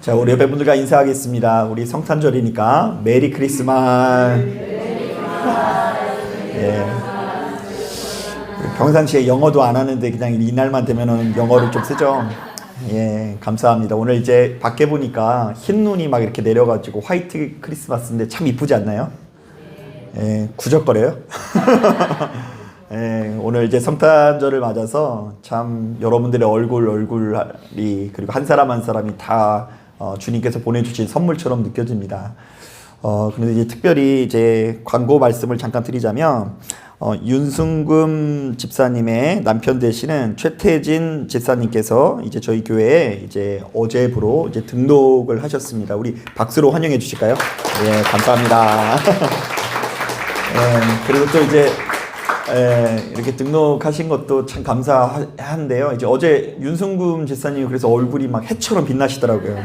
자, 우리 옆에분들과 인사하겠습니다. 우리 성탄절이니까 메리 크리스마스. 예. 평상시에 영어도 안 하는데 그냥 이날만 되면은 영어를 좀 쓰죠. 예, 감사합니다. 오늘 이제 밖에 보니까 흰 눈이 막 이렇게 내려가지고 화이트 크리스마스인데 참 이쁘지 않나요? 예, 구적거려요. 예, 오늘 이제 성탄절을 맞아서 참 여러분들의 얼굴이 그리고 한 사람 한 사람이 다 주님께서 보내주신 선물처럼 느껴집니다. 근데 이제 특별히 이제 광고 말씀을 잠깐 드리자면, 윤승금 집사님의 남편 되시는 최태진 집사님께서 이제 저희 교회에 이제 어제부로 이제 등록을 하셨습니다. 우리 박수로 환영해 주실까요? 예, 감사합니다. 예, 그리고 또 이제 이렇게 등록하신 것도 참 감사한데요. 이제 어제 윤승금 집사님이 그래서 얼굴이 막 해처럼 빛나시더라고요.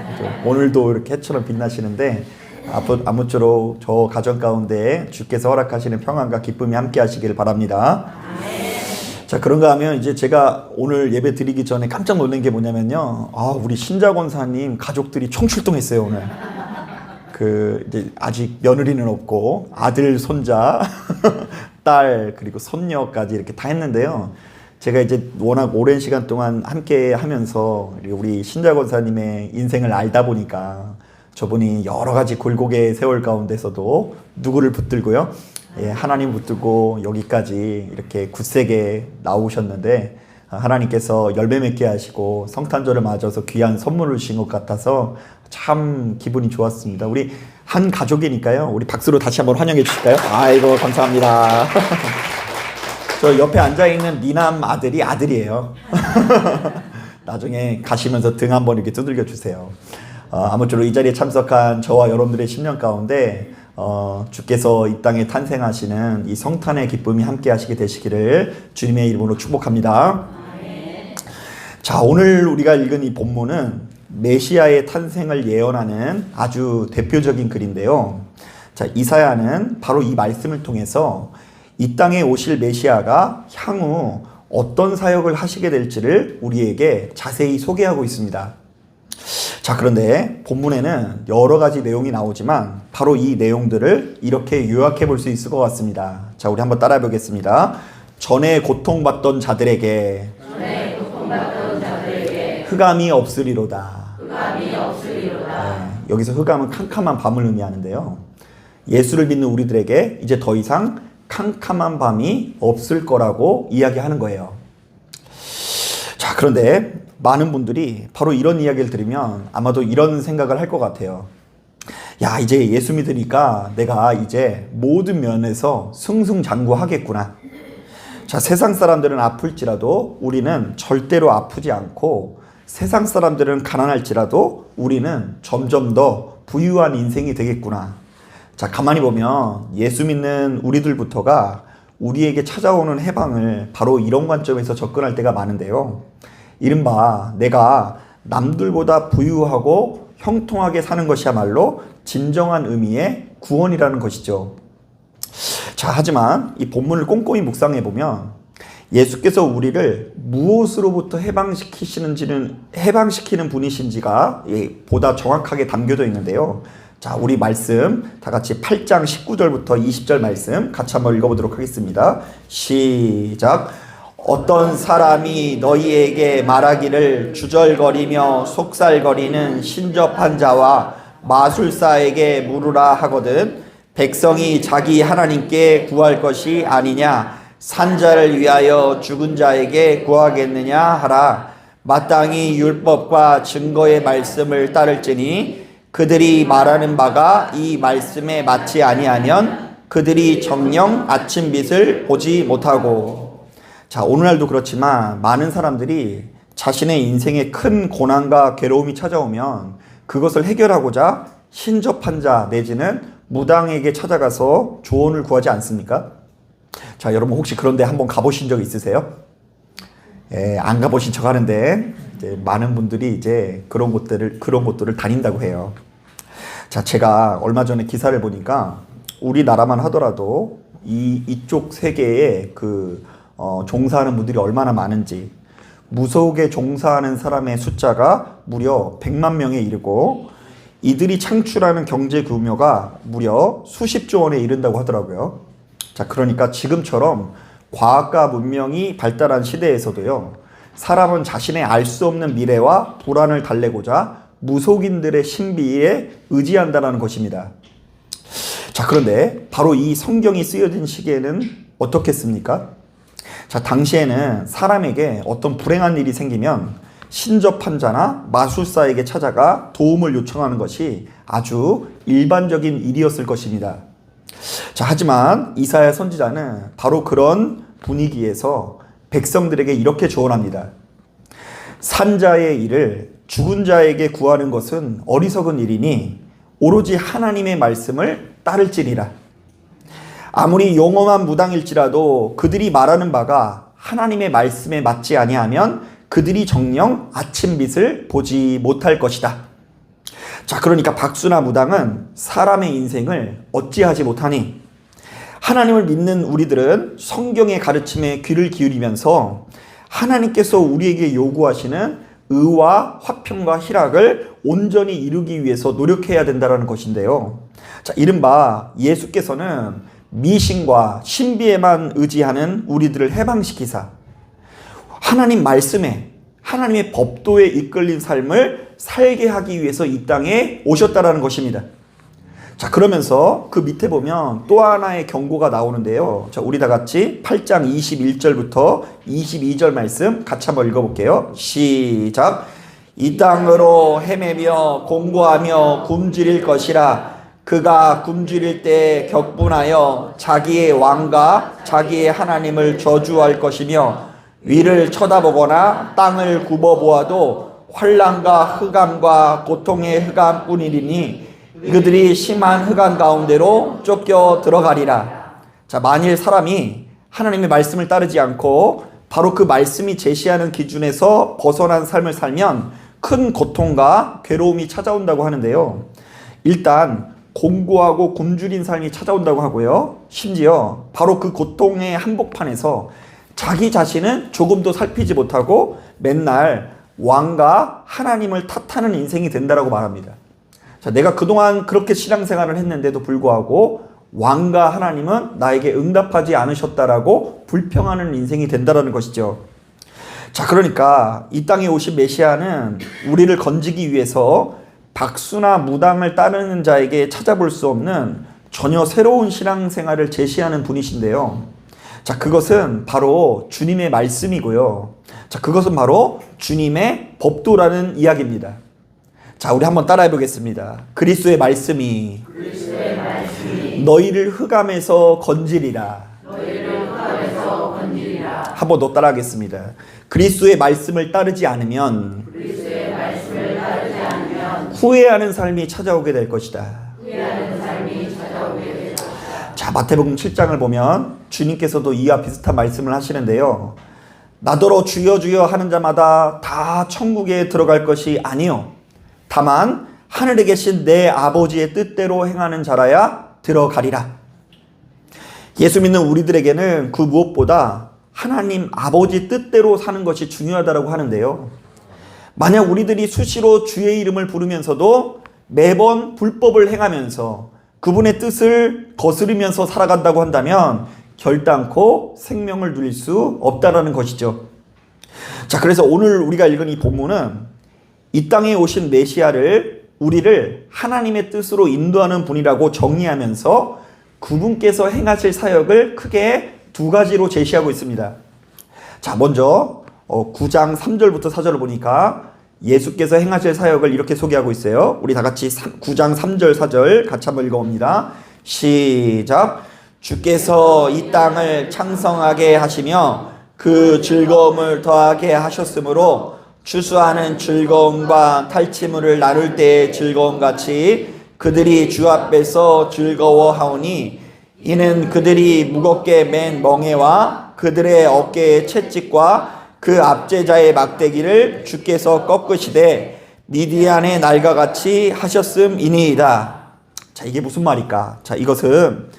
오늘도 이렇게 해처럼 빛나시는데 아무쪼록 저 가정 가운데 주께서 허락하시는 평안과 기쁨이 함께 하시기를 바랍니다. 자, 그런가 하면 이제 제가 오늘 예배 드리기 전에 깜짝 놀란 게 뭐냐면요. 우리 신자 권사님 가족들이 총출동했어요, 오늘. 이제 아직 며느리는 없고 아들, 손자, 딸, 그리고 손녀까지 이렇게 다 했는데요. 제가 이제 워낙 오랜 시간 동안 함께 하면서 우리 신자 권사님의 인생을 알다 보니까 저분이 여러 가지 굴곡의 세월 가운데서도 누구를 붙들고요. 예, 하나님 붙들고 여기까지 이렇게 굳세게 나오셨는데 하나님께서 열매 맺게 하시고 성탄절을 맞아서 귀한 선물을 주신 것 같아서 참 기분이 좋았습니다. 우리 한 가족이니까요. 우리 박수로 다시 한번 환영해 주실까요? 아이고, 감사합니다. 저 옆에 앉아있는 미남 아들이 아들이에요. 나중에 가시면서 등 한번 이렇게 두들겨 주세요. 아무쪼록 이 자리에 참석한 저와 여러분들의 10년 가운데 주께서 이 땅에 탄생하시는 이 성탄의 기쁨이 함께 하시게 되시기를 주님의 이름으로 축복합니다. 자, 오늘 우리가 읽은 이 본문은 메시아의 탄생을 예언하는 아주 대표적인 글인데요. 자, 이사야는 바로 이 말씀을 통해서 이 땅에 오실 메시아가 향후 어떤 사역을 하시게 될지를 우리에게 자세히 소개하고 있습니다. 자, 그런데 본문에는 여러 가지 내용이 나오지만 바로 이 내용들을 이렇게 요약해 볼 수 있을 것 같습니다. 자, 우리 한번 따라해 보겠습니다. 전에 고통받던 자들에게 흑암이 없으리로다. 여기서 흑암은 캄캄한 밤을 의미하는데요. 예수를 믿는 우리들에게 이제 더 이상 캄캄한 밤이 없을 거라고 이야기하는 거예요. 자, 그런데 많은 분들이 바로 이런 이야기를 들으면 아마도 이런 생각을 할 것 같아요. 야, 이제 예수 믿으니까 내가 이제 모든 면에서 승승장구하겠구나. 자, 세상 사람들은 아플지라도 우리는 절대로 아프지 않고, 세상 사람들은 가난할지라도 우리는 점점 더 부유한 인생이 되겠구나. 자, 가만히 보면 예수 믿는 우리들부터가 우리에게 찾아오는 해방을 바로 이런 관점에서 접근할 때가 많은데요. 이른바 내가 남들보다 부유하고 형통하게 사는 것이야말로 진정한 의미의 구원이라는 것이죠. 자, 하지만 이 본문을 꼼꼼히 묵상해 보면 예수께서 우리를 무엇으로부터 해방시키는 분이신지가 보다 정확하게 담겨져 있는데요. 자, 우리 말씀 다 같이 8장 19절부터 20절 말씀 같이 한번 읽어보도록 하겠습니다. 시작. 어떤 사람이 너희에게 말하기를 주절거리며 속살거리는 신접한 자와 마술사에게 물으라 하거든 백성이 자기 하나님께 구할 것이 아니냐, 산자를 위하여 죽은 자에게 구하겠느냐 하라. 마땅히 율법과 증거의 말씀을 따를지니 그들이 말하는 바가 이 말씀에 맞지 아니하면 그들이 정녕 아침빛을 보지 못하고. 자, 오늘날도 그렇지만 많은 사람들이 자신의 인생에 큰 고난과 괴로움이 찾아오면 그것을 해결하고자 신접한 자 내지는 무당에게 찾아가서 조언을 구하지 않습니까? 자, 여러분 혹시 그런데 한번 가보신 적 있으세요? 안 가보신 척 하는데 이제 많은 분들이 이제 그런 곳들을 다닌다고 해요. 자, 제가 얼마 전에 기사를 보니까 우리나라만 하더라도 이쪽 세계에 종사하는 분들이 얼마나 많은지, 무속에 종사하는 사람의 숫자가 무려 100만 명에 이르고 이들이 창출하는 경제 규모가 무려 수십조 원에 이른다고 하더라고요. 자, 그러니까 지금처럼 과학과 문명이 발달한 시대에서도요, 사람은 자신의 알 수 없는 미래와 불안을 달래고자 무속인들의 신비에 의지한다는 것입니다. 자, 그런데 바로 이 성경이 쓰여진 시기에는 어떻겠습니까? 자, 당시에는 사람에게 어떤 불행한 일이 생기면 신접환자나 마술사에게 찾아가 도움을 요청하는 것이 아주 일반적인 일이었을 것입니다. 자, 하지만 이사야 선지자는 바로 그런 분위기에서 백성들에게 이렇게 조언합니다. 산자의 일을 죽은 자에게 구하는 것은 어리석은 일이니 오로지 하나님의 말씀을 따를지니라. 아무리 용험한 무당일지라도 그들이 말하는 바가 하나님의 말씀에 맞지 아니하면 그들이 정녕 아침빛을 보지 못할 것이다. 자, 그러니까 박수나 무당은 사람의 인생을 어찌하지 못하니 하나님을 믿는 우리들은 성경의 가르침에 귀를 기울이면서 하나님께서 우리에게 요구하시는 의와 화평과 희락을 온전히 이루기 위해서 노력해야 된다는 것인데요. 자, 이른바 예수께서는 미신과 신비에만 의지하는 우리들을 해방시키사 하나님 말씀에, 하나님의 법도에 이끌린 삶을 살게 하기 위해서 이 땅에 오셨다라는 것입니다. 자, 그러면서 그 밑에 보면 또 하나의 경고가 나오는데요. 자, 우리 다 같이 8장 21절부터 22절 말씀 같이 한번 읽어볼게요. 시작. 이 땅으로 헤매며 공고하며 굶주릴 것이라. 그가 굶주릴 때 격분하여 자기의 왕과 자기의 하나님을 저주할 것이며 위를 쳐다보거나 땅을 굽어보아도 환난과 흑암과 고통의 흑암뿐이니 그들이 심한 흑암 가운데로 쫓겨 들어가리라. 자, 만일 사람이 하나님의 말씀을 따르지 않고 바로 그 말씀이 제시하는 기준에서 벗어난 삶을 살면 큰 고통과 괴로움이 찾아온다고 하는데요. 일단 공고하고 굶주린 삶이 찾아온다고 하고요. 심지어 바로 그 고통의 한복판에서 자기 자신은 조금도 살피지 못하고 맨날 왕과 하나님을 탓하는 인생이 된다라고 말합니다. 자, 내가 그동안 그렇게 신앙생활을 했는데도 불구하고 왕과 하나님은 나에게 응답하지 않으셨다라고 불평하는 인생이 된다라는 것이죠. 자, 그러니까 이 땅에 오신 메시아는 우리를 건지기 위해서 박수나 무당을 따르는 자에게 찾아볼 수 없는 전혀 새로운 신앙생활을 제시하는 분이신데요. 자, 그것은 바로 주님의 말씀이고요. 자, 그것은 바로 주님의 법도라는 이야기입니다. 자, 우리 한번 따라해 보겠습니다. 그리스도의 말씀이 너희를 흑암에서 건지리라. 한번 더 따라하겠습니다. 그리스도의 말씀을 따르지 않으면 후회하는 삶이 찾아오게 될 것이다. 자, 마태복음 7장을 보면 주님께서도 이와 비슷한 말씀을 하시는데요. 나더러 주여 주여 하는 자마다 다 천국에 들어갈 것이 아니요 다만 하늘에 계신 내 아버지의 뜻대로 행하는 자라야 들어가리라. 예수 믿는 우리들에게는 그 무엇보다 하나님 아버지 뜻대로 사는 것이 중요하다고 하는데요. 만약 우리들이 수시로 주의 이름을 부르면서도 매번 불법을 행하면서 그분의 뜻을 거스르면서 살아간다고 한다면 결단코 생명을 누릴 수 없다라는 것이죠. 자, 그래서 오늘 우리가 읽은 이 본문은 이 땅에 오신 메시아를 우리를 하나님의 뜻으로 인도하는 분이라고 정의하면서 그분께서 행하실 사역을 크게 두 가지로 제시하고 있습니다. 자, 먼저 9장 3절부터 4절을 보니까 예수께서 행하실 사역을 이렇게 소개하고 있어요. 우리 다 같이 9장 3절 4절 같이 한번 읽어봅니다. 시작. 주께서 이 땅을 창성하게 하시며 그 즐거움을 더하게 하셨으므로 추수하는 즐거움과 탈취물을 나눌 때의 즐거움같이 그들이 주 앞에서 즐거워하오니 이는 그들이 무겁게 맨 멍에와 그들의 어깨의 채찍과 그 압제자의 막대기를 주께서 꺾으시되 미디안의 날과 같이 하셨음이니이다. 자, 이게 무슨 말일까? 자, 이것은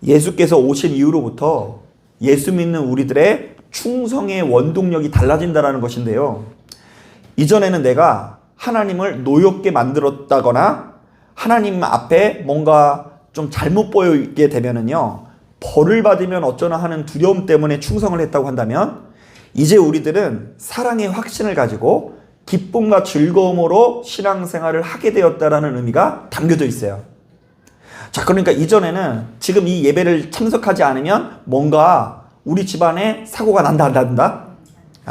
예수께서 오신 이후로부터 예수 믿는 우리들의 충성의 원동력이 달라진다는 것인데요. 이전에는 내가 하나님을 노엽게 만들었다거나 하나님 앞에 뭔가 좀 잘못 보이게 되면은요, 벌을 받으면 어쩌나 하는 두려움 때문에 충성을 했다고 한다면, 이제 우리들은 사랑의 확신을 가지고 기쁨과 즐거움으로 신앙생활을 하게 되었다라는 의미가 담겨져 있어요. 자, 그러니까 이전에는 지금 이 예배를 참석하지 않으면 뭔가 우리 집안에 사고가 난다.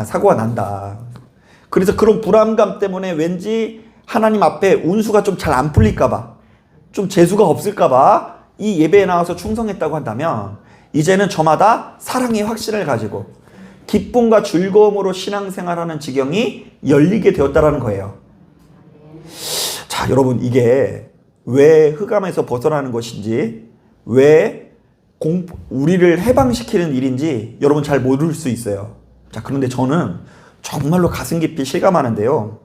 사고가 난다. 그래서 그런 불안감 때문에 왠지 하나님 앞에 운수가 좀 잘 안 풀릴까봐, 좀 재수가 없을까봐 이 예배에 나와서 충성했다고 한다면, 이제는 저마다 사랑의 확신을 가지고 기쁨과 즐거움으로 신앙생활하는 지경이 열리게 되었다라는 거예요. 자, 여러분, 이게 왜 흑암에서 벗어나는 것인지, 왜 우리를 해방시키는 일인지 여러분 잘 모를 수 있어요. 자, 그런데 저는 정말로 가슴 깊이 실감하는데요.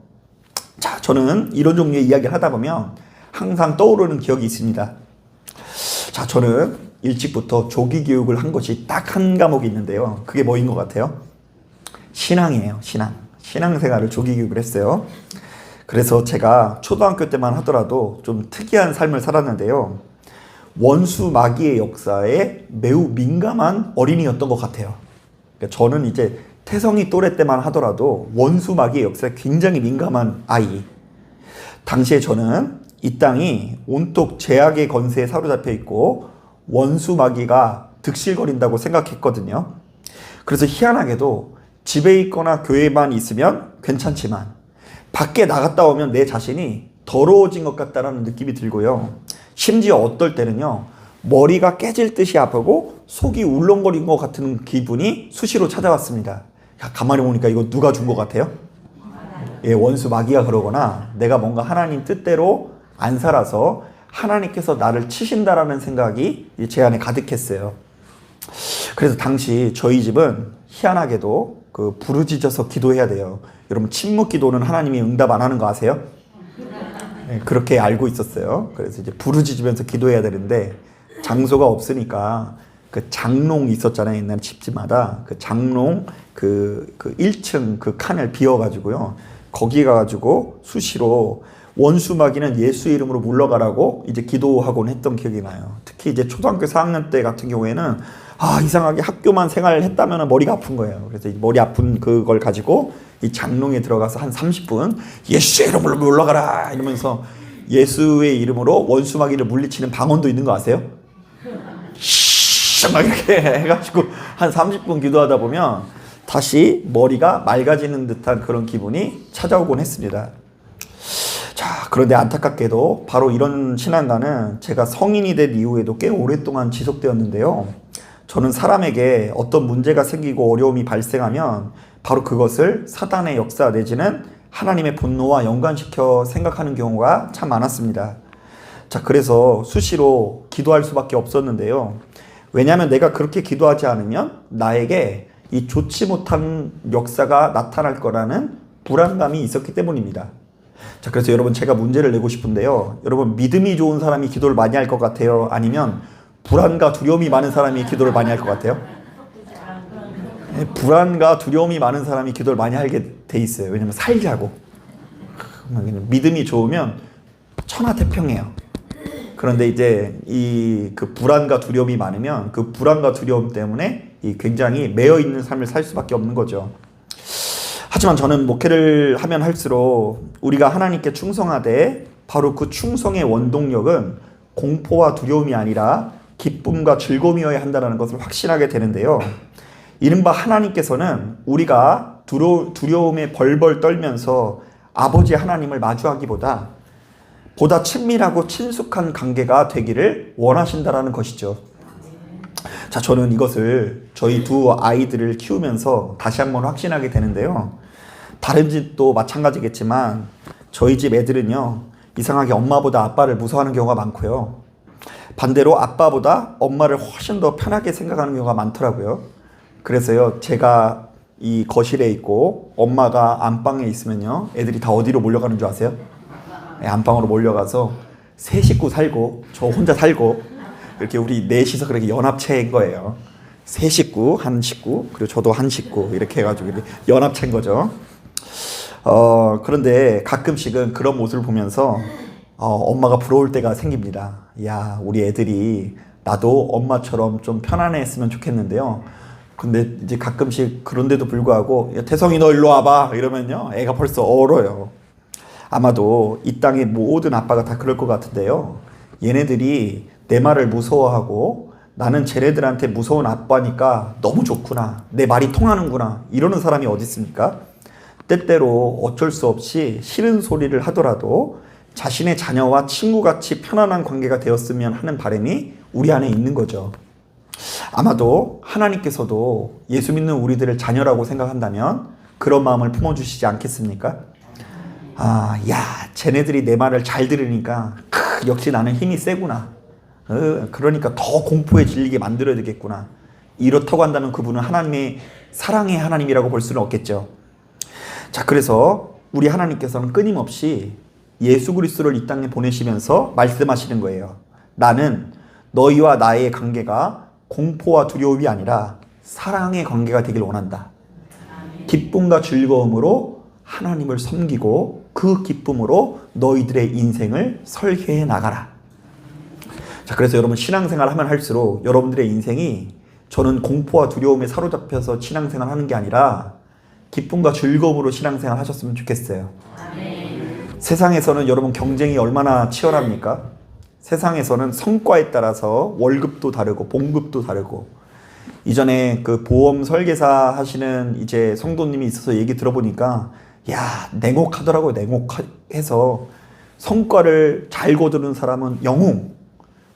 자, 저는 이런 종류의 이야기를 하다 보면 항상 떠오르는 기억이 있습니다. 자, 저는 일찍부터 조기 교육을 한 것이 딱 한 과목이 있는데요. 그게 뭐인 것 같아요? 신앙이에요. 신앙생활을 조기 교육을 했어요. 그래서 제가 초등학교 때만 하더라도 좀 특이한 삶을 살았는데요. 원수 마귀의 역사에 매우 민감한 어린이였던 것 같아요. 그러니까 저는 이제 태성이 또래 때만 하더라도 원수 마귀의 역사에 굉장히 민감한 아이. 당시에 저는 이 땅이 온통 죄악의 건세에 사로잡혀 있고 원수 마귀가 득실거린다고 생각했거든요. 그래서 희한하게도 집에 있거나 교회만 있으면 괜찮지만 밖에 나갔다 오면 내 자신이 더러워진 것 같다는 느낌이 들고요. 심지어 어떨 때는요, 머리가 깨질 듯이 아프고 속이 울렁거린 것 같은 기분이 수시로 찾아왔습니다. 가만히 보니까 이거 누가 준 것 같아요? 예, 원수 마귀가 그러거나 내가 뭔가 하나님 뜻대로 안 살아서 하나님께서 나를 치신다라는 생각이 제 안에 가득했어요. 그래서 당시 저희 집은 희한하게도 부르짖어서 기도해야 돼요. 여러분, 침묵 기도는 하나님이 응답 안 하는 거 아세요? 네, 그렇게 알고 있었어요. 그래서 이제 부르짖으면서 기도해야 되는데 장소가 없으니까 그 장롱 있었잖아요. 옛날 집집마다 그 장롱 그 1층 그 칸을 비워가지고요. 거기 가가지고 수시로 원수 마귀는 예수 이름으로 물러가라고 이제 기도하곤 했던 기억이 나요. 특히 이제 초등학교 4학년 때 같은 경우에는 이상하게 학교만 생활을 했다면 머리가 아픈 거예요. 그래서 머리 아픈 그걸 가지고 이 장롱에 들어가서 한 30분 예수의 이름으로 물러가라 이러면서 예수의 이름으로 원수 마귀를 물리치는 방언도 있는 거 아세요? 막 이렇게 해가지고 한 30분 기도하다 보면 다시 머리가 맑아지는 듯한 그런 기분이 찾아오곤 했습니다. 자, 그런데 안타깝게도 바로 이런 신앙과는 제가 성인이 된 이후에도 꽤 오랫동안 지속되었는데요. 저는 사람에게 어떤 문제가 생기고 어려움이 발생하면 바로 그것을 사단의 역사 내지는 하나님의 분노와 연관시켜 생각하는 경우가 참 많았습니다. 자, 그래서 수시로 기도할 수밖에 없었는데요. 왜냐하면 내가 그렇게 기도하지 않으면 나에게 이 좋지 못한 역사가 나타날 거라는 불안감이 있었기 때문입니다. 자, 그래서 여러분, 제가 문제를 내고 싶은데요. 여러분, 믿음이 좋은 사람이 기도를 많이 할 것 같아요? 아니면 불안과 두려움이 많은 사람이 기도를 많이 할 것 같아요? 불안과 두려움이 많은 사람이 기도를 많이 하게 돼 있어요. 왜냐면 살자고. 믿음이 좋으면 천하태평해요. 그런데 이제 그 불안과 두려움이 많으면 그 불안과 두려움 때문에 굉장히 매여 있는 삶을 살 수밖에 없는 거죠. 하지만 저는 목회를 하면 할수록 우리가 하나님께 충성하되 바로 그 충성의 원동력은 공포와 두려움이 아니라 기쁨과 즐거움이어야 한다는 것을 확신하게 되는데요. 이른바 하나님께서는 우리가 두려움에 벌벌 떨면서 아버지 하나님을 마주하기보다 보다 친밀하고 친숙한 관계가 되기를 원하신다라는 것이죠. 자, 저는 이것을 저희 두 아이들을 키우면서 다시 한번 확신하게 되는데요. 다른 집도 마찬가지겠지만 저희 집 애들은요, 이상하게 엄마보다 아빠를 무서워하는 경우가 많고요. 반대로 아빠보다 엄마를 훨씬 더 편하게 생각하는 경우가 많더라고요. 그래서요, 제가 이 거실에 있고 엄마가 안방에 있으면요, 애들이 다 어디로 몰려가는 줄 아세요? 네, 안방으로 몰려가서 세 식구 살고 저 혼자 살고 이렇게 우리 넷이서 그렇게 연합체인 거예요. 세 식구, 한 식구, 그리고 저도 한 식구 이렇게 해가지고 이렇게 연합체인 거죠. 그런데 가끔씩은 그런 모습을 보면서 엄마가 부러울 때가 생깁니다. 야, 우리 애들이 나도 엄마처럼 좀 편안했으면 좋겠는데요. 근데 이제 가끔씩 그런데도 불구하고 야, 태성이 너 일로 와봐 이러면요 애가 벌써 얼어요. 아마도 이 땅의 모든 아빠가 다 그럴 것 같은데요. 얘네들이 내 말을 무서워하고 나는 쟤네들한테 무서운 아빠니까 너무 좋구나, 내 말이 통하는구나 이러는 사람이 어디 있습니까? 때때로 어쩔 수 없이 싫은 소리를 하더라도 자신의 자녀와 친구같이 편안한 관계가 되었으면 하는 바람이 우리 안에 있는 거죠. 아마도 하나님께서도 예수 믿는 우리들을 자녀라고 생각한다면 그런 마음을 품어주시지 않겠습니까? 야, 쟤네들이 내 말을 잘 들으니까 역시 나는 힘이 세구나. 그러니까 더 공포에 질리게 만들어야 되겠구나. 이렇다고 한다면 그분은 하나님의 사랑의 하나님이라고 볼 수는 없겠죠. 자, 그래서 우리 하나님께서는 끊임없이 예수 그리스도를 이 땅에 보내시면서 말씀하시는 거예요. 나는 너희와 나의 관계가 공포와 두려움이 아니라 사랑의 관계가 되길 원한다. 기쁨과 즐거움으로 하나님을 섬기고 그 기쁨으로 너희들의 인생을 설계해 나가라. 자, 그래서 여러분 신앙생활 하면 할수록 여러분들의 인생이 저는 공포와 두려움에 사로잡혀서 신앙생활 하는 게 아니라 기쁨과 즐거움으로 신앙생활 하셨으면 좋겠어요. 세상에서는 여러분 경쟁이 얼마나 치열합니까? 세상에서는 성과에 따라서 월급도 다르고 봉급도 다르고, 이전에 그 보험 설계사 하시는 이제 성도님이 있어서 얘기 들어보니까 야, 냉혹하더라고요. 냉혹해서 성과를 잘 거두는 사람은 영웅,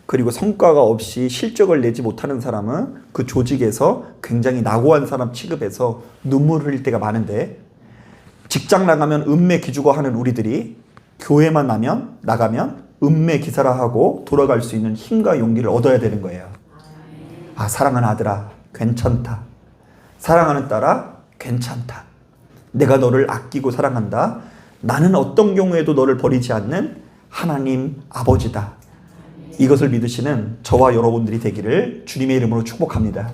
그리고 성과가 없이 실적을 내지 못하는 사람은 그 조직에서 굉장히 낙오한 사람 취급해서 눈물 흘릴 때가 많은데, 직장 나가면 음매 기주고 하는 우리들이 교회만 나가면 음매 기사라 하고 돌아갈 수 있는 힘과 용기를 얻어야 되는 거예요. 사랑하는 아들아, 괜찮다. 사랑하는 딸아, 괜찮다. 내가 너를 아끼고 사랑한다. 나는 어떤 경우에도 너를 버리지 않는 하나님 아버지다. 이것을 믿으시는 저와 여러분들이 되기를 주님의 이름으로 축복합니다.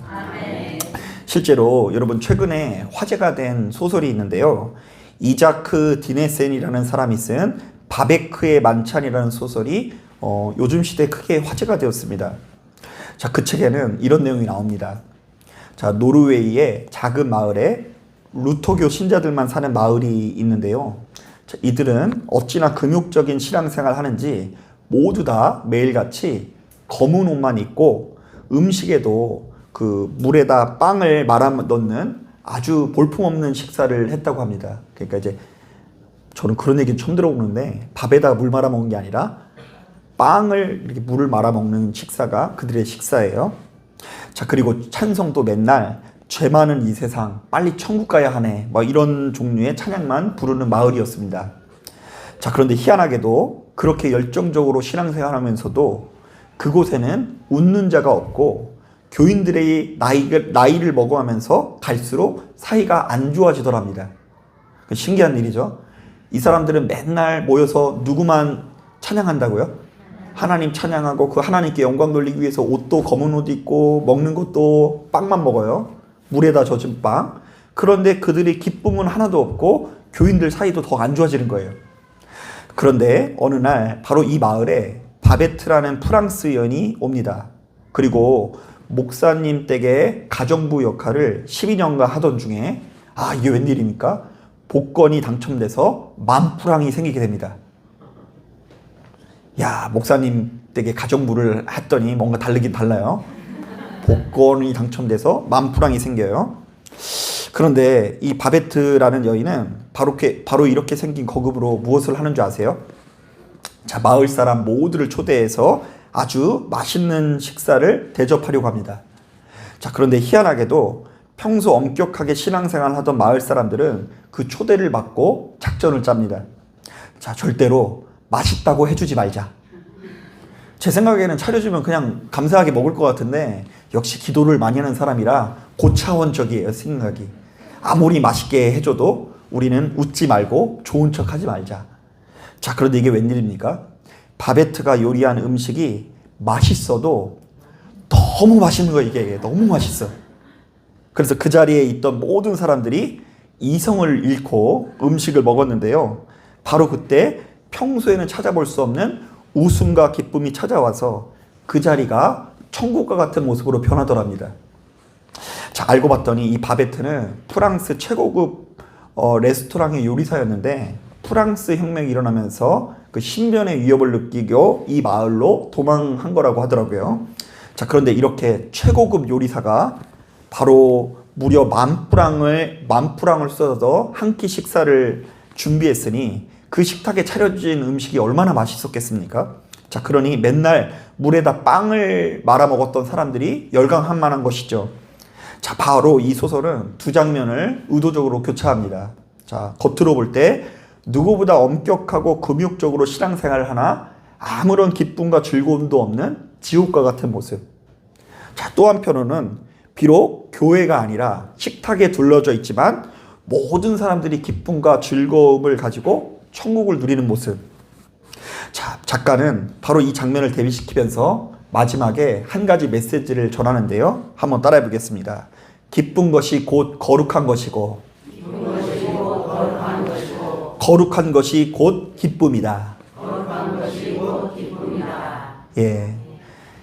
실제로 여러분 최근에 화제가 된 소설이 있는데요. 이자크 디네센이라는 사람이 쓴 바베크의 만찬이라는 소설이 요즘 시대에 크게 화제가 되었습니다. 자, 그 책에는 이런 내용이 나옵니다. 자, 노르웨이의 작은 마을에 루터교 신자들만 사는 마을이 있는데요. 자, 이들은 어찌나 금욕적인 신앙생활을 하는지 모두 다 매일같이 검은 옷만 입고 음식에도 그 물에다 빵을 말아 넣는 아주 볼품없는 식사를 했다고 합니다. 그러니까 이제 저는 그런 얘기는 처음 들어보는데 밥에다가 물 말아 먹는 게 아니라 빵을 이렇게 물을 말아 먹는 식사가 그들의 식사예요. 자, 그리고 찬송도 맨날 죄 많은 이 세상 빨리 천국 가야 하네 뭐 이런 종류의 찬양만 부르는 마을이었습니다. 자, 그런데 희한하게도 그렇게 열정적으로 신앙생활하면서도 그곳에는 웃는 자가 없고 교인들의 나이를 먹어가면서 갈수록 사이가 안 좋아지더랍니다. 신기한 일이죠. 이 사람들은 맨날 모여서 누구만 찬양한다고요? 하나님 찬양하고 그 하나님께 영광 돌리기 위해서 옷도 검은 옷 입고 먹는 것도 빵만 먹어요. 물에다 젖은 빵. 그런데 그들의 기쁨은 하나도 없고 교인들 사이도 더 안 좋아지는 거예요. 그런데 어느 날 바로 이 마을에 바베트라는 프랑스 여인이 옵니다. 그리고 목사님 댁의 가정부 역할을 12년간 하던 중에 이게 웬일입니까? 복권이 당첨돼서 10,000프랑이 생기게 됩니다. 야, 목사님 댁에 가정부를 했더니 뭔가 다르긴 달라요. 복권이 당첨돼서 10,000프랑이 생겨요. 그런데 이 바베트라는 여인은 바로 이렇게 생긴 거급으로 무엇을 하는 줄 아세요? 자, 마을 사람 모두를 초대해서 아주 맛있는 식사를 대접하려고 합니다. 자, 그런데 희한하게도 평소 엄격하게 신앙생활을 하던 마을 사람들은 그 초대를 받고 작전을 짭니다. 자, 절대로 맛있다고 해주지 말자. 제 생각에는 차려주면 그냥 감사하게 먹을 것 같은데 역시 기도를 많이 하는 사람이라 고차원적이에요, 생각이. 아무리 맛있게 해줘도 우리는 웃지 말고 좋은 척 하지 말자. 자, 그런데 이게 웬일입니까? 바베트가 요리한 음식이 맛있어도 너무 맛있는 거예요. 이게 너무 맛있어. 그래서 그 자리에 있던 모든 사람들이 이성을 잃고 음식을 먹었는데요. 바로 그때 평소에는 찾아볼 수 없는 웃음과 기쁨이 찾아와서 그 자리가 천국과 같은 모습으로 변하더랍니다. 자, 알고 봤더니 이 바베트는 프랑스 최고급 레스토랑의 요리사였는데 프랑스 혁명이 일어나면서 그 신변의 위협을 느끼고 이 마을로 도망한 거라고 하더라고요. 자, 그런데 이렇게 최고급 요리사가 바로 무려 10,000프랑을 써서 한 끼 식사를 준비했으니 그 식탁에 차려진 음식이 얼마나 맛있었겠습니까? 자, 그러니 맨날 물에다 빵을 말아 먹었던 사람들이 열광할 만한 것이죠. 자, 바로 이 소설은 두 장면을 의도적으로 교차합니다. 자, 겉으로 볼 때 누구보다 엄격하고 금욕적으로 신앙생활을 하나 아무런 기쁨과 즐거움도 없는 지옥과 같은 모습. 자, 또 한편으로는 비록 교회가 아니라 식탁에 둘러져 있지만 모든 사람들이 기쁨과 즐거움을 가지고 천국을 누리는 모습. 자, 작가는 바로 이 장면을 대비시키면서 마지막에 한 가지 메시지를 전하는데요. 한번 따라해 보겠습니다. 기쁜 것이 곧 거룩한 것이고, 거룩한 것이 곧 기쁨이다. 예.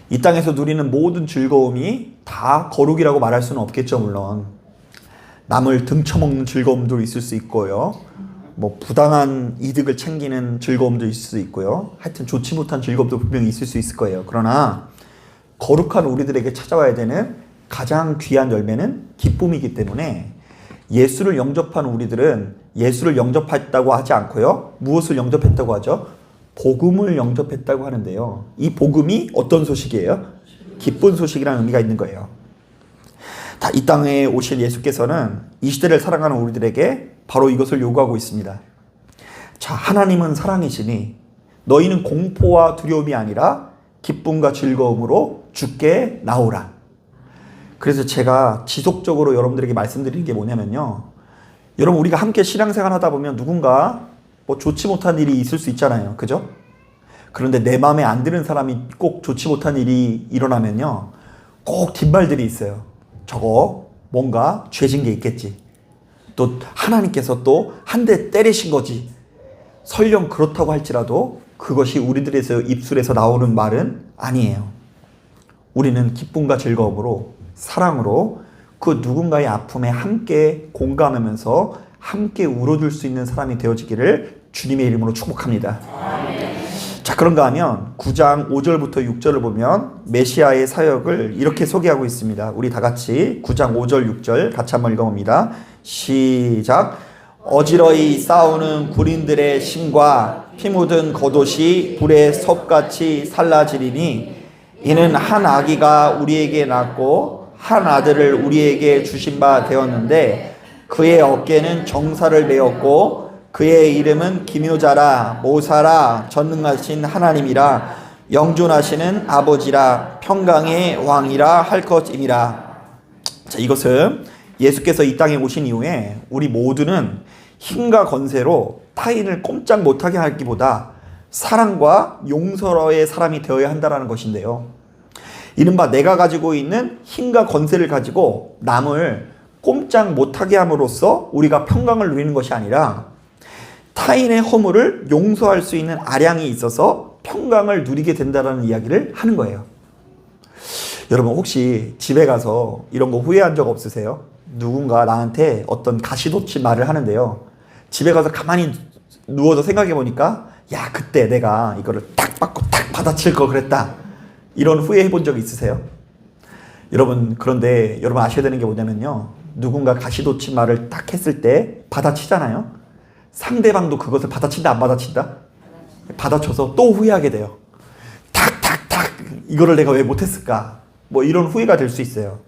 이 땅에서 누리는 모든 즐거움이 다 거룩이라고 말할 수는 없겠죠, 물론. 남을 등쳐먹는 즐거움도 있을 수 있고요. 뭐 부당한 이득을 챙기는 즐거움도 있을 수 있고요. 하여튼 좋지 못한 즐거움도 분명히 있을 수 있을 거예요. 그러나 거룩한 우리들에게 찾아와야 되는 가장 귀한 열매는 기쁨이기 때문에 예수를 영접한 우리들은 예수를 영접했다고 하지 않고요. 무엇을 영접했다고 하죠? 복음을 영접했다고 하는데요. 이 복음이 어떤 소식이에요? 기쁜 소식이라는 의미가 있는 거예요. 이 땅에 오신 예수께서는 이 시대를 살아가는 우리들에게 바로 이것을 요구하고 있습니다. 자, 하나님은 사랑이시니 너희는 공포와 두려움이 아니라 기쁨과 즐거움으로 주께 나오라. 그래서 제가 지속적으로 여러분들에게 말씀드리는 게 뭐냐면요. 여러분, 우리가 함께 신앙생활 하다 보면 누군가 뭐 좋지 못한 일이 있을 수 있잖아요. 그죠? 그런데 내 마음에 안 드는 사람이 꼭 좋지 못한 일이 일어나면요. 꼭 뒷말들이 있어요. 저거 뭔가 죄진 게 있겠지. 또 하나님께서 또 한 대 때리신 거지. 설령 그렇다고 할지라도 그것이 우리들의 입술에서 나오는 말은 아니에요. 우리는 기쁨과 즐거움으로, 사랑으로 그 누군가의 아픔에 함께 공감하면서 함께 울어줄 수 있는 사람이 되어지기를 주님의 이름으로 축복합니다. 자, 그런가 하면 9장 5절부터 6절을 보면 메시아의 사역을 이렇게 소개하고 있습니다. 우리 다 같이 9장 5절 6절 같이 한번 읽어봅니다. 시작. 어지러이 싸우는 군인들의 심과 피 묻은 겉옷이 불의 섭같이 살라지리니 이는 한 아기가 우리에게 낳고 한 아들을 우리에게 주신 바 되었는데 그의 어깨는 정사를 메었고 그의 이름은 기묘자라 모사라 전능하신 하나님이라 영존하시는 아버지라 평강의 왕이라 할 것임이라. 자, 이것은 예수께서 이 땅에 오신 이후에 우리 모두는 힘과 건세로 타인을 꼼짝 못하게 하기보다 사랑과 용서의 사람이 되어야 한다는 것인데요. 이른바 내가 가지고 있는 힘과 건세를 가지고 남을 꼼짝 못하게 함으로써 우리가 평강을 누리는 것이 아니라 타인의 허물을 용서할 수 있는 아량이 있어서 평강을 누리게 된다는 이야기를 하는 거예요. 여러분, 혹시 집에 가서 이런 거 후회한 적 없으세요? 누군가 나한테 어떤 가시돋친 말을 하는데요. 집에 가서 가만히 누워서 생각해 보니까 야, 그때 내가 이거를 딱 받고 딱 받아칠 걸 그랬다. 이런 후회해 본 적 있으세요? 여러분, 그런데 여러분 아셔야 되는 게 뭐냐면요. 누군가 가시돋친 말을 딱 했을 때 받아치잖아요. 상대방도 그것을 받아친다, 안 받아친다? 받아쳐서 또 후회하게 돼요. 탁탁탁 이거를 내가 왜 못했을까? 뭐 이런 후회가 될 수 있어요.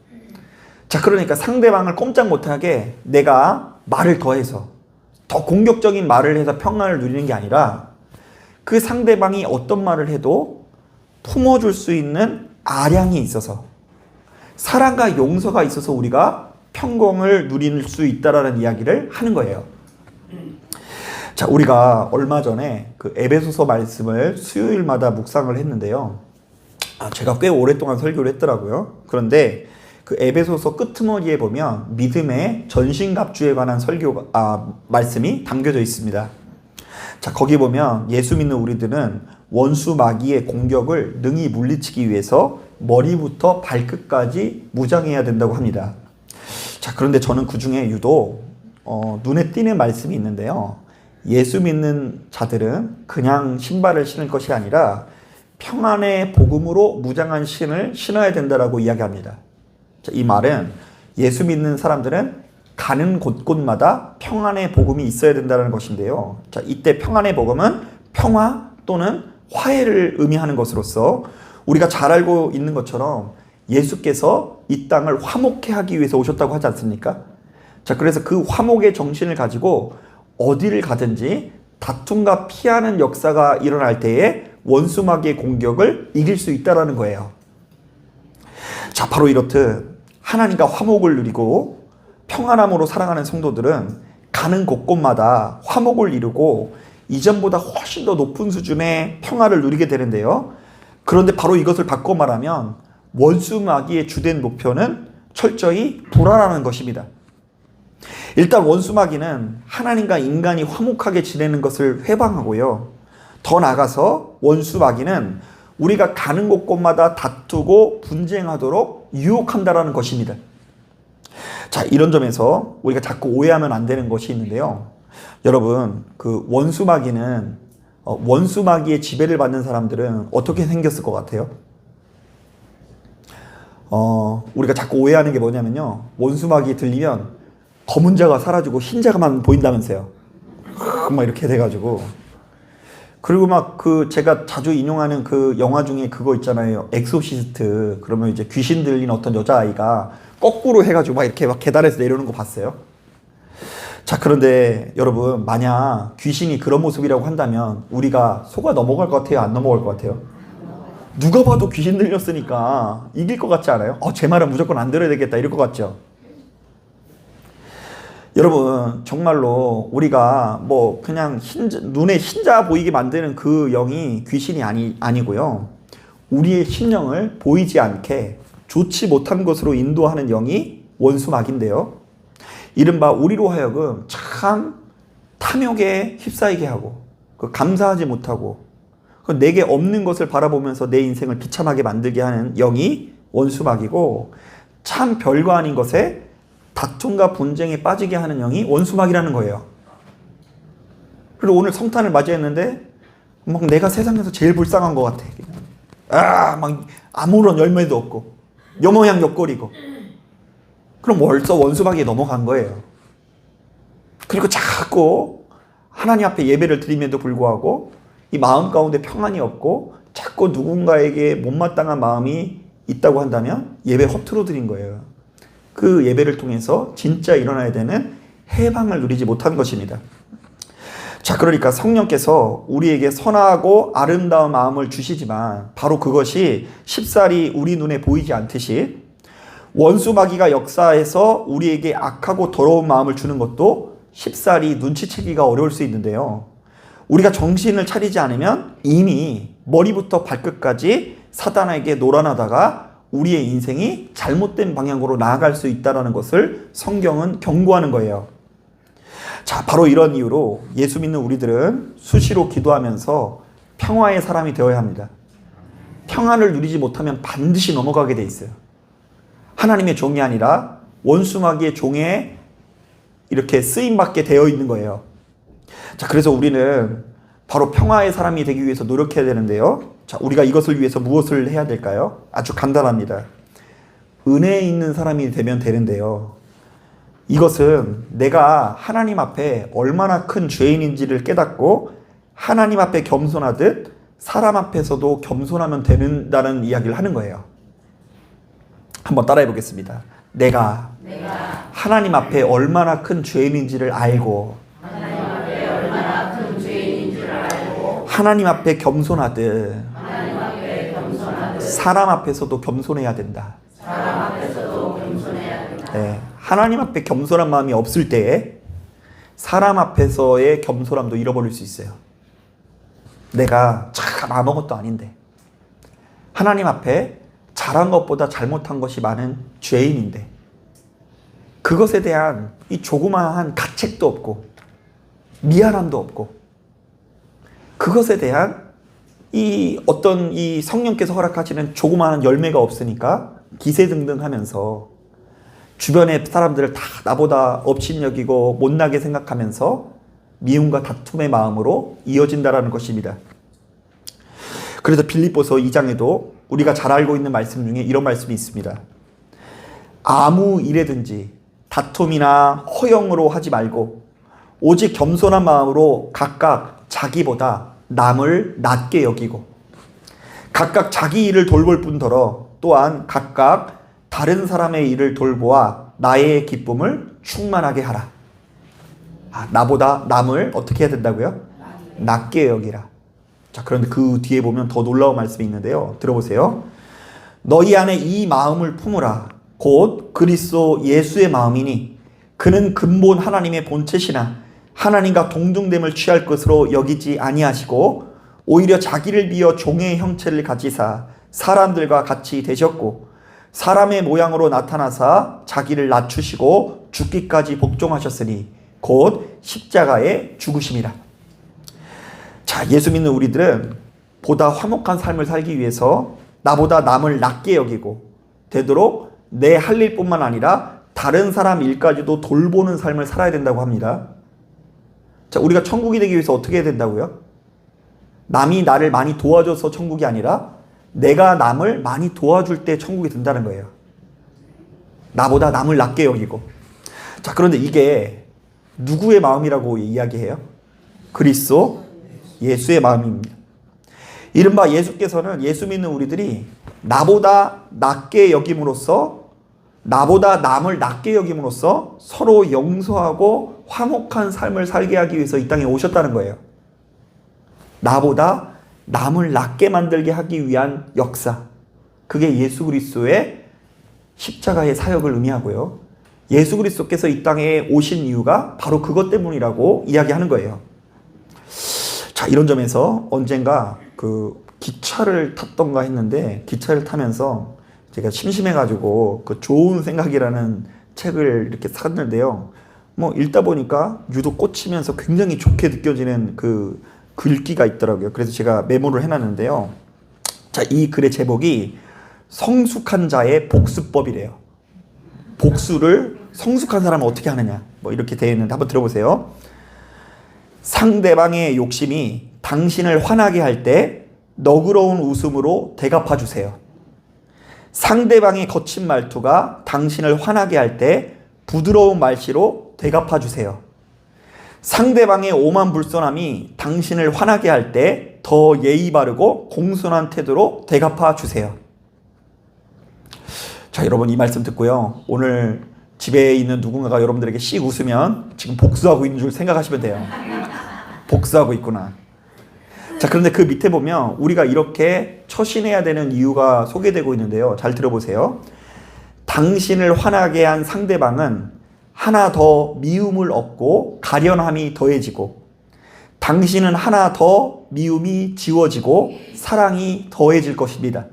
자, 그러니까 상대방을 꼼짝 못하게 내가 말을 더해서 더 공격적인 말을 해서 평안을 누리는 게 아니라 그 상대방이 어떤 말을 해도 품어줄 수 있는 아량이 있어서 사랑과 용서가 있어서 우리가 평강을 누릴 수 있다라는 이야기를 하는 거예요. 자, 우리가 얼마 전에 그 에베소서 말씀을 수요일마다 묵상을 했는데요. 제가 꽤 오랫동안 설교를 했더라고요. 그런데 그 에베소서 끄트머리에 보면 믿음의 전신갑주에 관한 말씀이 담겨져 있습니다. 자, 거기 보면 예수 믿는 우리들은 원수 마귀의 공격을 능히 물리치기 위해서 머리부터 발끝까지 무장해야 된다고 합니다. 자, 그런데 저는 그 중에 유독 눈에 띄는 말씀이 있는데요. 예수 믿는 자들은 그냥 신발을 신을 것이 아니라 평안의 복음으로 무장한 신을 신어야 된다라고 이야기합니다. 자, 이 말은 예수 믿는 사람들은 가는 곳곳마다 평안의 복음이 있어야 된다는 것인데요. 자, 이때 평안의 복음은 평화 또는 화해를 의미하는 것으로서 우리가 잘 알고 있는 것처럼 예수께서 이 땅을 화목케 하기 위해서 오셨다고 하지 않습니까? 자, 그래서 그 화목의 정신을 가지고 어디를 가든지 다툼과 피하는 역사가 일어날 때에 원수 마귀의 공격을 이길 수 있다는 거예요. 자, 바로 이렇듯 하나님과 화목을 누리고 평안함으로 살아가는 성도들은 가는 곳곳마다 화목을 이루고 이전보다 훨씬 더 높은 수준의 평화를 누리게 되는데요. 그런데 바로 이것을 바꿔 말하면 원수 마귀의 주된 목표는 철저히 불안하는 것입니다. 일단 원수 마귀는 하나님과 인간이 화목하게 지내는 것을 회방하고요. 더 나아가서 원수 마귀는 우리가 가는 곳곳마다 다투고 분쟁하도록 유혹한다라는 것입니다. 자, 이런 점에서 우리가 자꾸 오해하면 안 되는 것이 있는데요. 여러분, 그 원수 마귀는 원수 마귀의 지배를 받는 사람들은 어떻게 생겼을 것 같아요? 우리가 자꾸 오해하는 게 뭐냐면요. 원수 마귀 들리면 검은 자가 사라지고 흰 자가만 보인다면서요. 막 이렇게 돼가지고. 그리고 막 제가 자주 인용하는 그 영화 중에 그거 있잖아요. 엑소시스트. 그러면 이제 귀신 들린 어떤 여자아이가 거꾸로 해가지고 막 이렇게 막 계단에서 내려오는 거 봤어요? 자, 그런데 여러분, 만약 귀신이 그런 모습이라고 한다면 우리가 속아 넘어갈 것 같아요? 안 넘어갈 것 같아요? 누가 봐도 귀신 들렸으니까 이길 것 같지 않아요? 제 말은 무조건 안 들어야 되겠다 이럴 것 같죠? 여러분, 정말로 우리가 뭐 그냥 눈에 흰자 보이게 만드는 그 영이 귀신이 아니고요. 우리의 심령을 보이지 않게 좋지 못한 것으로 인도하는 영이 원수 마귀인데요. 이른바 우리로 하여금 참 탐욕에 휩싸이게 하고 감사하지 못하고 내게 없는 것을 바라보면서 내 인생을 비참하게 만들게 하는 영이 원수 마귀고, 참 별거 아닌 것에 다툼과 분쟁에 빠지게 하는 영이 원수 마귀라는 거예요. 그리고 오늘 성탄을 맞이했는데 막 내가 세상에서 제일 불쌍한 것 같아. 막 아무런 열매도 없고 여모양역거리고. 그럼 벌써 원수 마귀에 넘어간 거예요. 그리고 자꾸 하나님 앞에 예배를 드림에도 불구하고 이 마음 가운데 평안이 없고 자꾸 누군가에게 못마땅한 마음이 있다고 한다면 예배 허투루 드린 거예요. 그 예배를 통해서 진짜 일어나야 되는 해방을 누리지 못한 것입니다. 자, 그러니까 성령께서 우리에게 선하고 아름다운 마음을 주시지만 바로 그것이 쉽사리 우리 눈에 보이지 않듯이 원수 마귀가 역사해서 우리에게 악하고 더러운 마음을 주는 것도 쉽사리 눈치채기가 어려울 수 있는데요. 우리가 정신을 차리지 않으면 이미 머리부터 발끝까지 사단에게 놀아나다가 우리의 인생이 잘못된 방향으로 나아갈 수 있다는 것을 성경은 경고하는 거예요. 자, 바로 이런 이유로 예수 믿는 우리들은 수시로 기도하면서 평화의 사람이 되어야 합니다. 평안을 누리지 못하면 반드시 넘어가게 돼 있어요. 하나님의 종이 아니라 원수 마귀의 종에 이렇게 쓰임받게 되어 있는 거예요. 자, 그래서 우리는 바로 평화의 사람이 되기 위해서 노력해야 되는데요. 자, 우리가 이것을 위해서 무엇을 해야 될까요? 아주 간단합니다. 은혜 있는 사람이 되면 되는데요. 이것은 내가 하나님 앞에 얼마나 큰 죄인인지를 깨닫고 하나님 앞에 겸손하듯 사람 앞에서도 겸손하면 된다는 이야기를 하는 거예요. 한번 따라해 보겠습니다. 내가 하나님 앞에 얼마나 큰 죄인인지를 알고 하나님 앞에 겸손하듯 사람 앞에서도 겸손해야 된다. 네, 하나님 앞에 겸손한 마음이 없을 때에 사람 앞에서의 겸손함도 잃어버릴 수 있어요. 내가 참 아무것도 아닌데 하나님 앞에 잘한 것보다 잘못한 것이 많은 죄인인데 그것에 대한 이 조그마한 가책도 없고 미안함도 없고 그것에 대한 이 어떤 이 성령께서 허락하시는 조그마한 열매가 없으니까 기세등등하면서 주변의 사람들을 다 나보다 업신여기고 못나게 생각하면서 미움과 다툼의 마음으로 이어진다라는 것입니다. 그래서 빌립보서 2장에도 우리가 잘 알고 있는 말씀 중에 이런 말씀이 있습니다. 아무 일에든지 다툼이나 허영으로 하지 말고 오직 겸손한 마음으로 각각 자기보다 남을 낮게 여기고 각각 자기 일을 돌볼 뿐더러 또한 각각 다른 사람의 일을 돌보아 나의 기쁨을 충만하게 하라. 나보다 남을 어떻게 해야 된다고요? 낮게 여기라. 자, 그런데 그 뒤에 보면 더 놀라운 말씀이 있는데요. 들어보세요. 너희 안에 이 마음을 품으라. 곧 그리스도 예수의 마음이니 그는 근본 하나님의 본체시나 하나님과 동등됨을 취할 것으로 여기지 아니하시고 오히려 자기를 비어 종의 형체를 가지사 사람들과 같이 되셨고 사람의 모양으로 나타나사 자기를 낮추시고 죽기까지 복종하셨으니 곧 십자가에 죽으심이라. 자, 예수 믿는 우리들은 보다 화목한 삶을 살기 위해서 나보다 남을 낮게 여기고 되도록 내 할 일뿐만 아니라 다른 사람 일까지도 돌보는 삶을 살아야 된다고 합니다. 자, 우리가 천국이 되기 위해서 어떻게 해야 된다고요? 남이 나를 많이 도와줘서 천국이 아니라 내가 남을 많이 도와줄 때 천국이 된다는 거예요. 나보다 남을 낮게 여기고. 자, 그런데 이게 누구의 마음이라고 이야기해요? 그리스도 예수의 마음입니다. 이른바 예수께서는 예수 믿는 우리들이 나보다 낮게 여김으로써 나보다 남을 낮게 여김으로써 서로 용서하고 화목한 삶을 살게 하기 위해서 이 땅에 오셨다는 거예요. 나보다 남을 낮게 만들게 하기 위한 역사. 그게 예수 그리스도의 십자가의 사역을 의미하고요. 예수 그리스도께서 이 땅에 오신 이유가 바로 그것 때문이라고 이야기하는 거예요. 자, 이런 점에서 언젠가 그 기차를 탔던가 했는데 기차를 타면서 제가 심심해가지고 그 좋은 생각이라는 책을 이렇게 샀는데요. 뭐 읽다 보니까 유독 꽂히면서 굉장히 좋게 느껴지는 그 글귀가 있더라고요. 그래서 제가 메모를 해놨는데요. 자, 이 글의 제목이 성숙한 자의 복수법이래요. 복수를 성숙한 사람은 어떻게 하느냐, 뭐 이렇게 되어 있는데 한번 들어보세요. 상대방의 욕심이 당신을 화나게 할 때 너그러운 웃음으로 대갚아 주세요. 상대방의 거친 말투가 당신을 화나게 할 때 부드러운 말씨로 대갚아 주세요. 상대방의 오만불선함이 당신을 화나게 할 때 더 예의 바르고 공손한 태도로 대갚아 주세요. 자, 여러분 이 말씀 듣고요. 오늘 집에 있는 누군가가 여러분들에게 씩 웃으면 지금 복수하고 있는 줄 생각하시면 돼요. 복수하고 있구나. 자, 그런데 그 밑에 보면 우리가 이렇게 처신해야 되는 이유가 소개되고 있는데요. 잘 들어보세요. 당신을 화나게 한 상대방은 하나 더 미움을 얻고 가련함이 더해지고 당신은 하나 더 미움이 지워지고 사랑이 더해질 것입니다.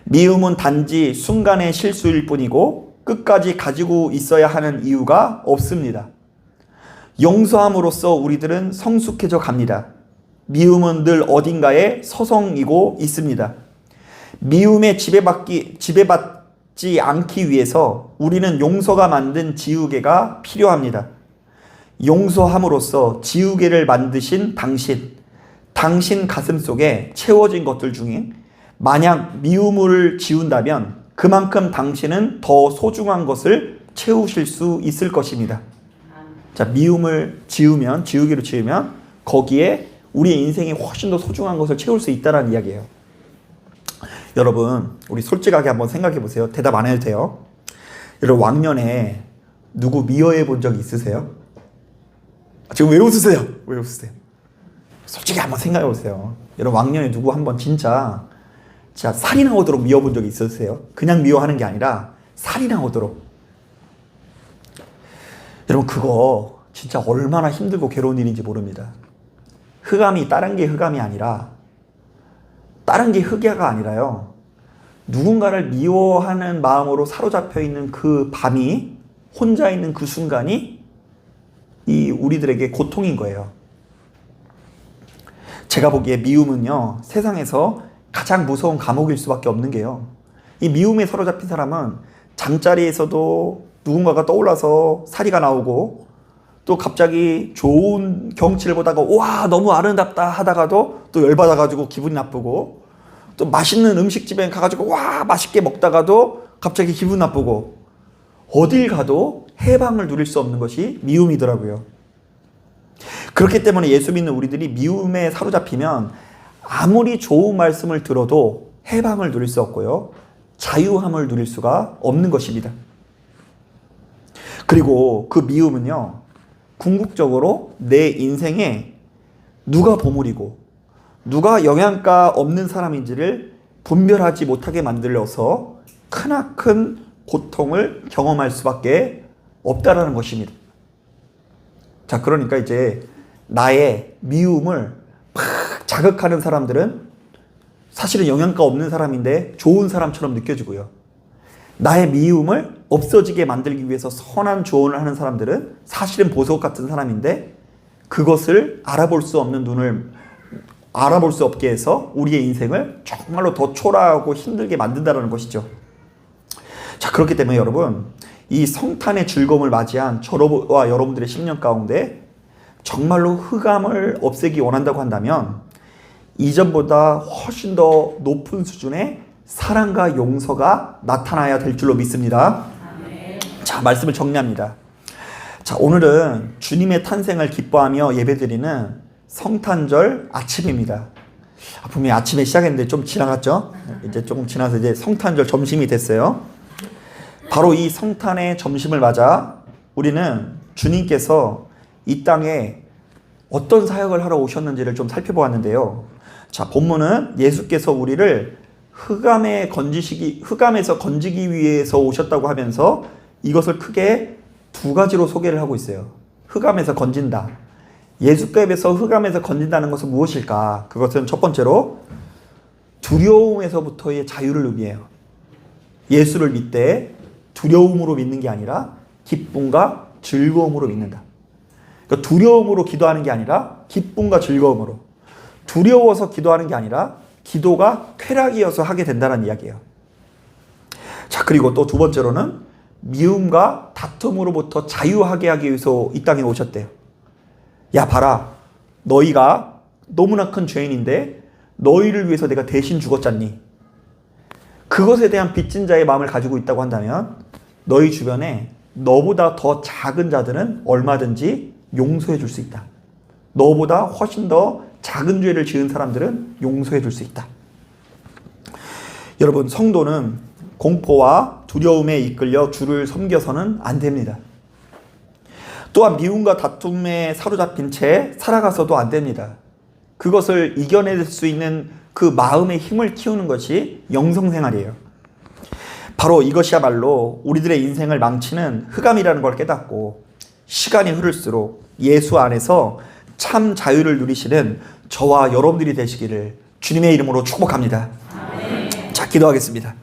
미움은 단지 순간의 실수일 뿐이고 끝까지 가지고 있어야 하는 이유가 없습니다. 용서함으로써 우리들은 성숙해져 갑니다. 미움은 늘 어딘가에 서성이고 있습니다. 미움에 지배받지 않기 위해서 우리는 용서가 만든 지우개가 필요합니다. 용서함으로써 지우개를 만드신 당신 가슴 속에 채워진 것들 중에 만약 미움을 지운다면 그만큼 당신은 더 소중한 것을 채우실 수 있을 것입니다. 자, 미움을 지우면, 지우개로 지우면 거기에 우리의 인생이 훨씬 더 소중한 것을 채울 수 있다는 이야기예요. 여러분, 우리 솔직하게 한번 생각해 보세요. 대답 안 해도 돼요. 여러분, 왕년에 누구 미워해 본 적 있으세요? 지금 왜 웃으세요? 왜 웃으세요? 솔직히 한번 생각해 보세요. 여러분, 왕년에 누구 한번 진짜 살이 나오도록 미워본 적이 있으세요? 그냥 미워하는 게 아니라 살이 나오도록. 여러분, 그거 진짜 얼마나 힘들고 괴로운 일인지 모릅니다. 흑암이 다른 게 흑암이 아니라 다른 게 흑야가 아니라요. 누군가를 미워하는 마음으로 사로잡혀 있는 그 밤이 혼자 있는 그 순간이 이 우리들에게 고통인 거예요. 제가 보기에 미움은요, 세상에서 가장 무서운 감옥일 수밖에 없는 게요, 이 미움에 사로잡힌 사람은 잠자리에서도 누군가가 떠올라서 사리가 나오고, 또 갑자기 좋은 경치를 보다가 와 너무 아름답다 하다가도 또 열받아가지고 기분이 나쁘고, 또 맛있는 음식집에 가가지고 와 맛있게 먹다가도 갑자기 기분 나쁘고, 어딜 가도 해방을 누릴 수 없는 것이 미움이더라고요. 그렇기 때문에 예수 믿는 우리들이 미움에 사로잡히면 아무리 좋은 말씀을 들어도 해방을 누릴 수 없고요, 자유함을 누릴 수가 없는 것입니다. 그리고 그 미움은요, 궁극적으로 내 인생에 누가 보물이고 누가 영양가 없는 사람인지를 분별하지 못하게 만들어서 크나큰 고통을 경험할 수밖에 없다라는 것입니다. 자, 그러니까 이제 나의 미움을 막 자극하는 사람들은 사실은 영양가 없는 사람인데 좋은 사람처럼 느껴지고요, 나의 미움을 없어지게 만들기 위해서 선한 조언을 하는 사람들은 사실은 보석 같은 사람인데 그것을 알아볼 수 없는 눈을 알아볼 수 없게 해서 우리의 인생을 정말로 더 초라하고 힘들게 만든다는 것이죠. 자, 그렇기 때문에 여러분, 이 성탄의 즐거움을 맞이한 저와 여러분들의 10년 가운데 정말로 흑암을 없애기 원한다고 한다면 이전보다 훨씬 더 높은 수준의 사랑과 용서가 나타나야 될 줄로 믿습니다. 자, 말씀을 정리합니다. 자, 오늘은 주님의 탄생을 기뻐하며 예배드리는 성탄절 아침입니다. 분명히 아침에 시작했는데 좀 지나갔죠? 이제 조금 지나서 이제 성탄절 점심이 됐어요. 바로 이 성탄의 점심을 맞아 우리는 주님께서 이 땅에 어떤 사역을 하러 오셨는지를 좀 살펴보았는데요. 자, 본문은 예수께서 우리를 흑암에서 건지기 위해서 오셨다고 하면서 이것을 크게 두 가지로 소개를 하고 있어요. 흑암에서 건진다. 예수께서 흑암에서 건진다는 것은 무엇일까? 그것은 첫 번째로 두려움에서부터의 자유를 의미해요. 예수를 믿되 두려움으로 믿는 게 아니라 기쁨과 즐거움으로 믿는다. 그러니까 두려움으로 기도하는 게 아니라 기쁨과 즐거움으로, 두려워서 기도하는 게 아니라 기도가 쾌락이어서 하게 된다는 이야기예요. 자, 그리고 또 두 번째로는 미움과 다툼으로부터 자유하게 하기 위해서 이 땅에 오셨대요. 야, 봐라, 너희가 너무나 큰 죄인인데 너희를 위해서 내가 대신 죽었잖니. 그것에 대한 빚진 자의 마음을 가지고 있다고 한다면 너희 주변에 너보다 더 작은 자들은 얼마든지 용서해 줄 수 있다. 너보다 훨씬 더 작은 죄를 지은 사람들은 용서해 줄 수 있다. 여러분, 성도는 공포와 두려움에 이끌려 주를 섬겨서는 안 됩니다. 또한 미움과 다툼에 사로잡힌 채 살아가서도 안 됩니다. 그것을 이겨낼 수 있는 그 마음의 힘을 키우는 것이 영성생활이에요. 바로 이것이야말로 우리들의 인생을 망치는 흑암이라는 걸 깨닫고 시간이 흐를수록 예수 안에서 참 자유를 누리시는 저와 여러분들이 되시기를 주님의 이름으로 축복합니다. 자, 기도하겠습니다.